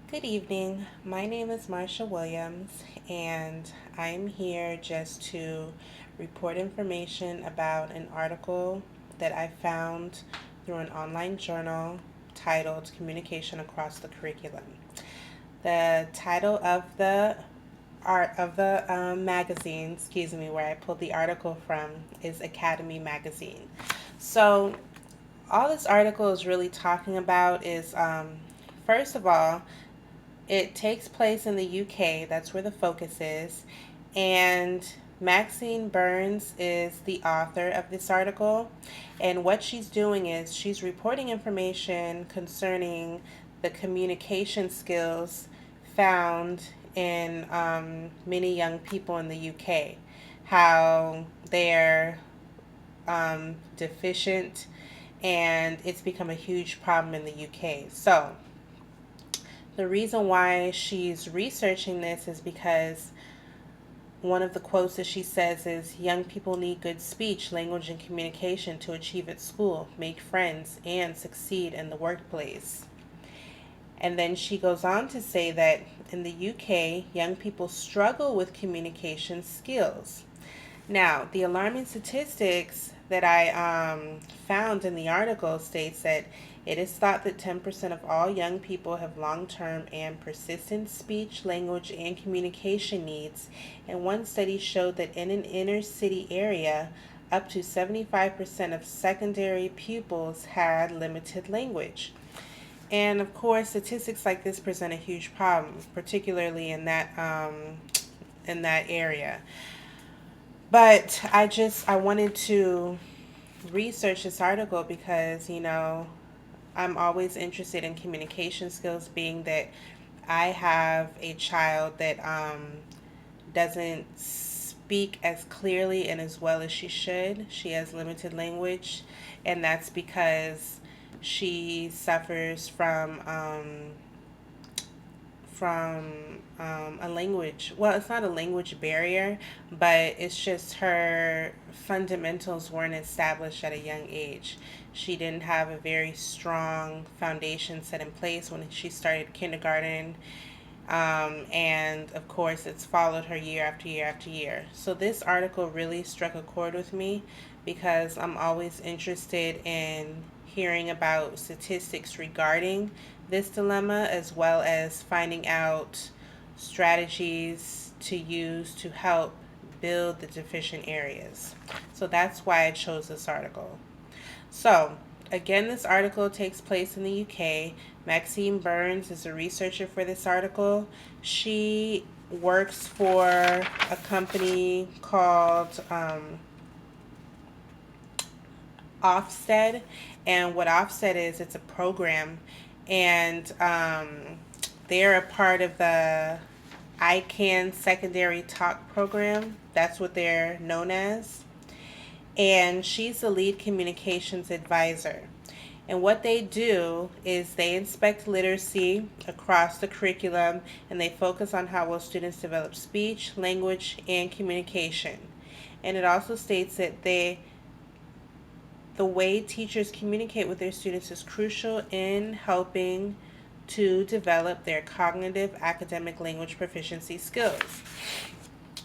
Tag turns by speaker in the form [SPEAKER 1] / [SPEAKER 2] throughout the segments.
[SPEAKER 1] Good evening. My name is Marsha Williams, and I'm here just to report information about an article that I found through an online journal titled Communication Across the Curriculum. The title of the magazine, where I pulled the article from, is Academy Magazine. So, all this article is really talking about is, first of all, it takes place in the UK, that's where the focus is, and Maxine Burns is the author of this article. And what she's doing is she's reporting information concerning the communication skills found in many young people in the UK, how they're deficient, and it's become a huge problem in the UK. So, the reason why she's researching this is because one of the quotes that she says is, young people need good speech, language, and communication to achieve at school, make friends, and succeed in the workplace. And then she goes on to say that in the UK, young people struggle with communication skills. Now, the alarming statistics that I found in the article states that it is thought that 10% of all young people have long-term and persistent speech, language, and communication needs, and one study showed that in an inner-city area, up to 75% of secondary pupils had limited language. And of course, statistics like this present a huge problem, particularly in that area. But I wanted to research this article because, I'm always interested in communication skills, being that I have a child that doesn't speak as clearly and as well as she should. She has limited language, and that's because she suffers from a language. Well, it's not a language barrier, but it's just her fundamentals weren't established at a young age. She didn't have a very strong foundation set in place when she started kindergarten. And of course, it's followed her year after year after year. So, this article really struck a chord with me because I'm always interested in hearing about statistics regarding this dilemma, as well as finding out strategies to use to help build the deficient areas. So that's why I chose this article. So, again, this article takes place in the UK. Maxine Burns is a researcher for this article. She works for a company called Ofsted. And what Ofsted is, it's a program, and they're a part of the ICANN secondary talk program. That's what they're known as. And she's the lead communications advisor. And what they do is they inspect literacy across the curriculum, and they focus on how well students develop speech, language, and communication. And it also states that the way teachers communicate with their students is crucial in helping to develop their cognitive, academic, language proficiency skills,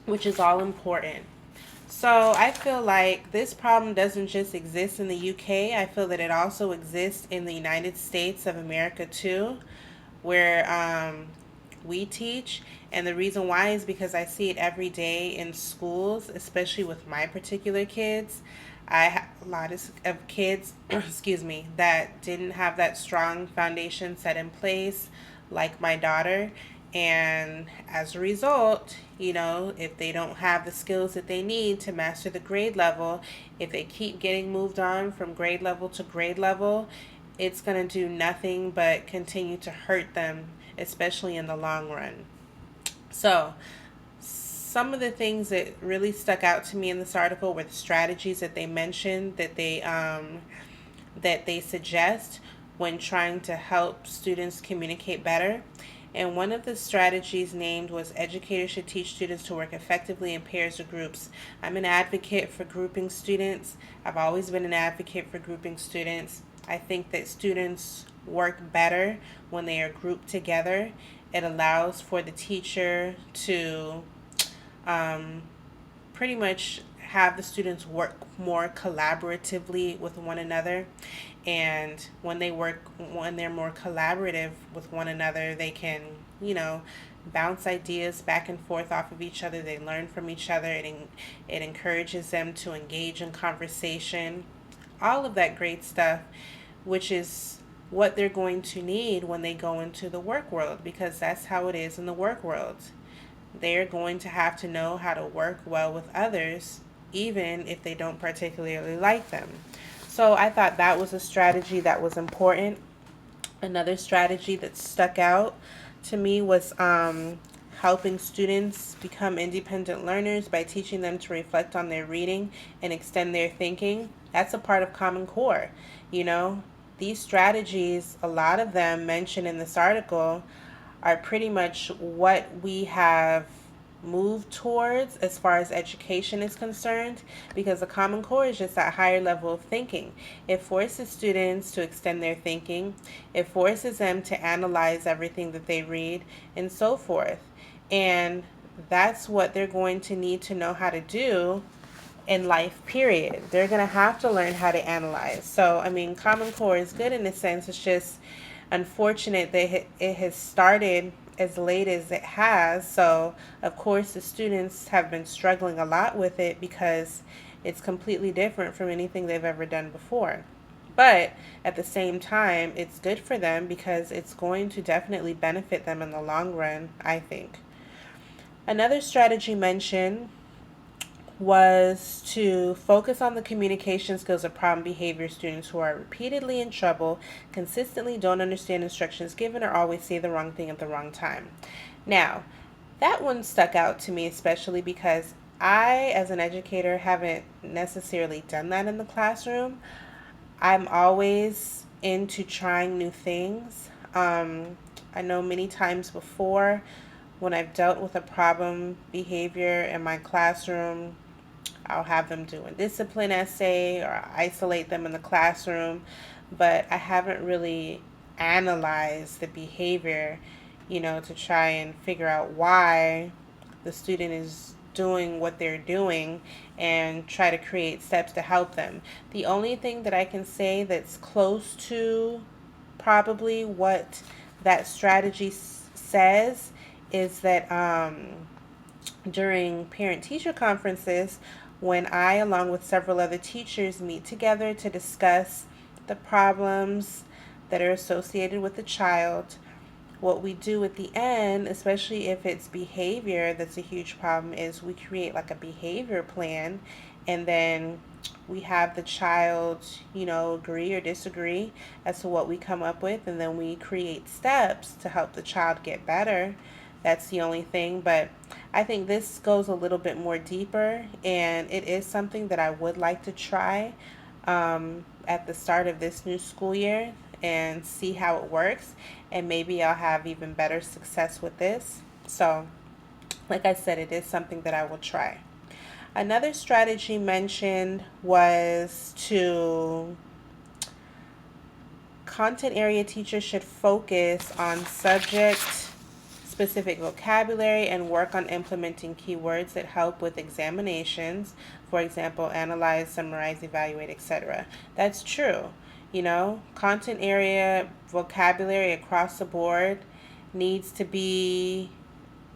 [SPEAKER 1] which is all important. So I feel like this problem doesn't just exist in the UK. I feel that it also exists in the United States of America too, where we teach. And the reason why is because I see it every day in schools, especially with my particular kids. I have a lot of kids, excuse me, that didn't have that strong foundation set in place, like my daughter. And as a result, if they don't have the skills that they need to master the grade level, if they keep getting moved on from grade level to grade level, it's going to do nothing but continue to hurt them, especially in the long run. So, some of the things that really stuck out to me in this article were the strategies that they mentioned that they suggest when trying to help students communicate better. And one of the strategies named was educators should teach students to work effectively in pairs or groups. I'm an advocate for grouping students. I've always been an advocate for grouping students. I think that students work better when they are grouped together. It allows for the teacher to um, pretty much have the students work more collaboratively with one another. And when they're more collaborative with one another, they can, bounce ideas back and forth off of each other. They learn from each other. It encourages them to engage in conversation, all of that great stuff, which is what they're going to need when they go into the work world, because that's how it is in the work world. They're going to have to know how to work well with others, even if they don't particularly like them. So I thought that was a strategy that was important. Another strategy that stuck out to me was helping students become independent learners by teaching them to reflect on their reading and extend their thinking. That's a part of Common Core. You know, these strategies, a lot of them mentioned in this article, are pretty much what we have moved towards as far as education is concerned, because the Common Core is just that higher level of thinking. It forces students to extend their thinking, it forces them to analyze everything that they read, and so forth. And that's what they're going to need to know how to do in life, period. They're going to have to learn how to analyze. So, I mean, Common Core is good in a sense. It's just unfortunate that it has started as late as it has. So, of course, the students have been struggling a lot with it because it's completely different from anything they've ever done before. But at the same time, it's good for them because it's going to definitely benefit them in the long run, I think. Another strategy mentioned was to focus on the communication skills of problem behavior students who are repeatedly in trouble, consistently don't understand instructions given, or always say the wrong thing at the wrong time. Now, that one stuck out to me especially because I, as an educator, haven't necessarily done that in the classroom. I'm always into trying new things. I know many times before when I've dealt with a problem behavior in my classroom, I'll have them do a discipline essay or isolate them in the classroom, but I haven't really analyzed the behavior, to try and figure out why the student is doing what they're doing and try to create steps to help them. The only thing that I can say that's close to probably what that strategy says is that during parent-teacher conferences, when I, along with several other teachers, meet together to discuss the problems that are associated with the child, what we do at the end, especially if it's behavior that's a huge problem, is we create like a behavior plan, and then we have the child, agree or disagree as to what we come up with, and then we create steps to help the child get better. That's the only thing, but I think this goes a little bit more deeper, and it is something that I would like to try at the start of this new school year and see how it works, and maybe I'll have even better success with this. So, like I said, it is something that I will try. Another strategy mentioned was to content area teachers should focus on subject specific vocabulary and work on implementing keywords that help with examinations. For example, analyze, summarize, evaluate, etc. That's true. Content area vocabulary across the board needs to be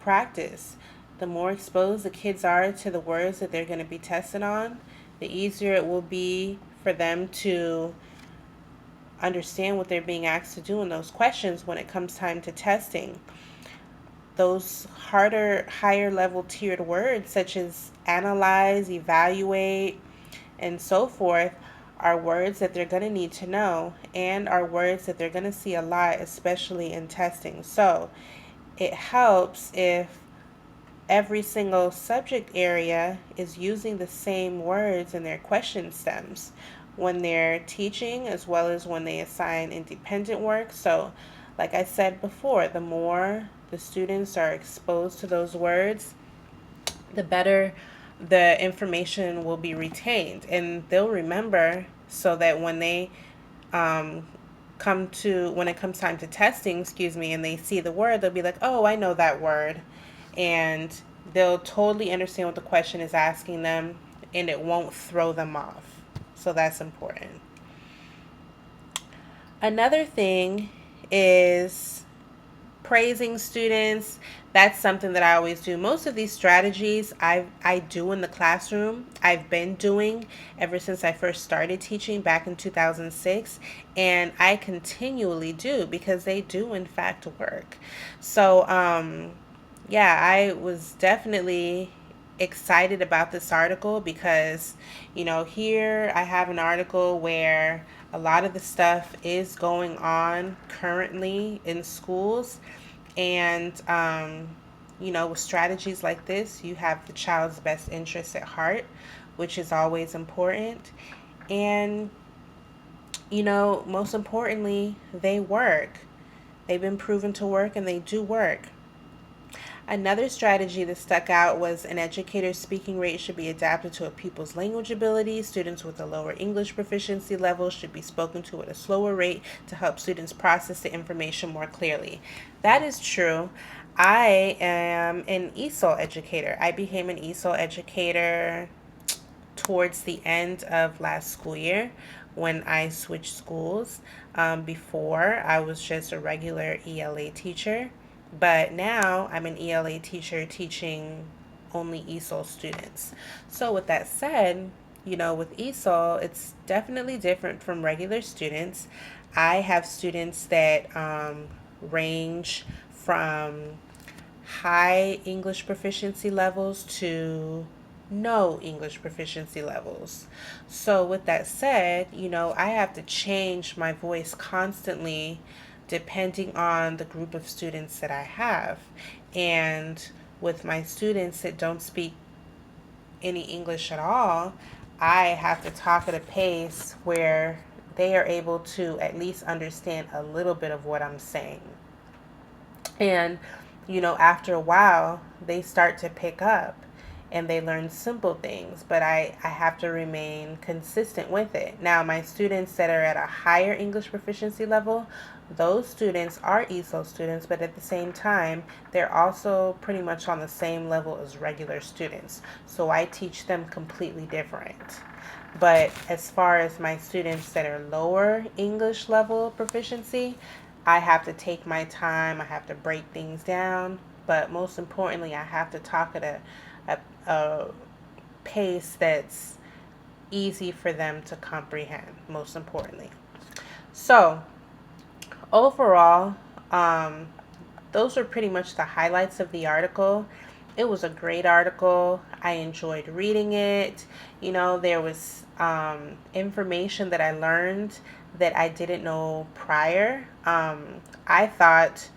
[SPEAKER 1] practiced. The more exposed the kids are to the words that they're going to be tested on, the easier it will be for them to understand what they're being asked to do in those questions when it comes time to testing. Those harder, higher level tiered words such as analyze, evaluate, and so forth are words that they're going to need to know, and are words that they're going to see a lot, especially in testing. So it helps if every single subject area is using the same words in their question stems when they're teaching, as well as when they assign independent work. So, like I said before, the more the students are exposed to those words, the better the information will be retained, and they'll remember, so that when they when it comes time to testing, excuse me, and they see the word, they'll be like, oh, I know that word. And they'll totally understand what the question is asking them, and it won't throw them off. So that's important. Another thing is praising students. That's something that I always do. Most of these strategies I do in the classroom. I've been doing ever since I first started teaching back in 2006, and I continually do because they do in fact work. So yeah, I was definitely excited about this article because, here I have an article where a lot of the stuff is going on currently in schools. And, with strategies like this, you have the child's best interests at heart, which is always important. And, most importantly, they work. They've been proven to work and they do work. Another strategy that stuck out was an educator's speaking rate should be adapted to a pupil's language ability. Students with a lower English proficiency level should be spoken to at a slower rate to help students process the information more clearly. That is true. I am an ESOL educator. I became an ESOL educator towards the end of last school year when I switched schools. Before, I was just a regular ELA teacher. But now I'm an ELA teacher teaching only ESOL students. So with that said, with ESOL, it's definitely different from regular students. I have students that range from high English proficiency levels to no English proficiency levels. So with that said, I have to change my voice constantly depending on the group of students that I have. And with my students that don't speak any English at all, I have to talk at a pace where they are able to at least understand a little bit of what I'm saying. And, after a while, they start to pick up and they learn simple things, but I have to remain consistent with it. Now, my students that are at a higher English proficiency level, those students are ESOL students, but at the same time, they're also pretty much on the same level as regular students. So I teach them completely different. But as far as my students that are lower English level proficiency, I have to take my time, I have to break things down, but most importantly, I have to talk at a pace that's easy for them to comprehend, most importantly. So, overall, those are pretty much the highlights of the article. It was a great article. I enjoyed reading it. There was information that I learned that I didn't know prior. I thought,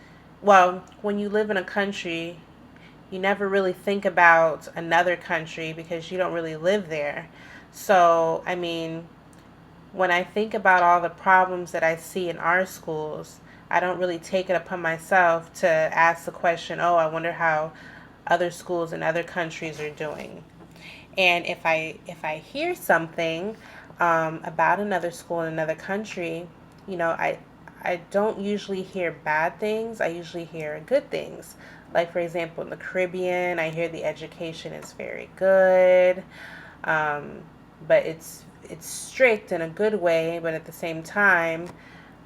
[SPEAKER 1] well, when you live in a country, you never really think about another country because you don't really live there. So, when I think about all the problems that I see in our schools, I don't really take it upon myself to ask the question, oh, I wonder how other schools in other countries are doing. And if I hear something about another school in another country, I don't usually hear bad things. I usually hear good things. Like, for example, in the Caribbean, I hear the education is very good, but it's strict in a good way. But at the same time,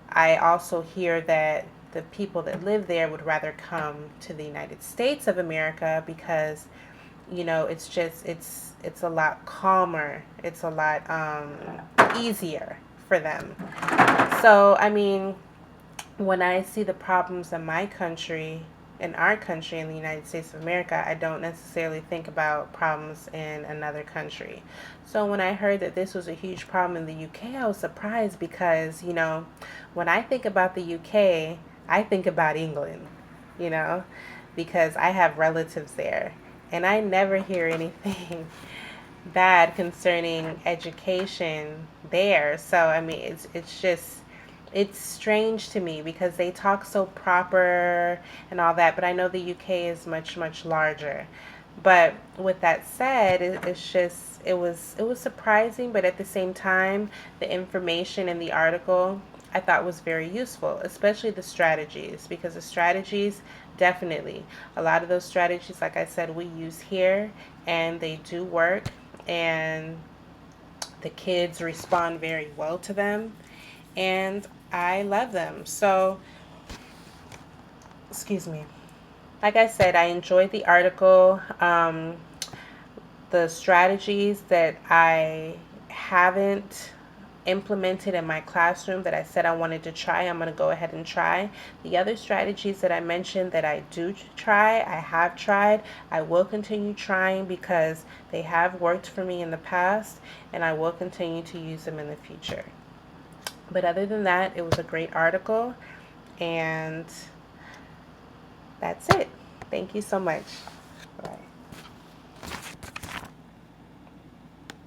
[SPEAKER 1] I also hear that the people that live there would rather come to the United States of America because, it's a lot calmer. It's a lot easier for them. So, when I see the problems in my country, in our country, in the United States of America, I don't necessarily think about problems in another country. So when I heard that this was a huge problem in the UK, I was surprised because, when I think about the UK, I think about England, because I have relatives there. And I never hear anything bad concerning education there. So, it's strange to me because they talk so proper and all that, but I know the UK is much, much larger. But with that said, it was surprising, but at the same time, the information in the article I thought was very useful, especially the strategies, because the strategies, definitely, a lot of those strategies, like I said, we use here, and they do work, and the kids respond very well to them, and I love them. So, excuse me. Like I said, I enjoyed the article. The strategies that I haven't implemented in my classroom that I said I wanted to try, I'm going to go ahead and try. The other strategies that I mentioned that I do try, I have tried. I will continue trying because they have worked for me in the past, and I will continue to use them in the future. But other than that, it was a great article, and that's it. Thank you so much. Bye.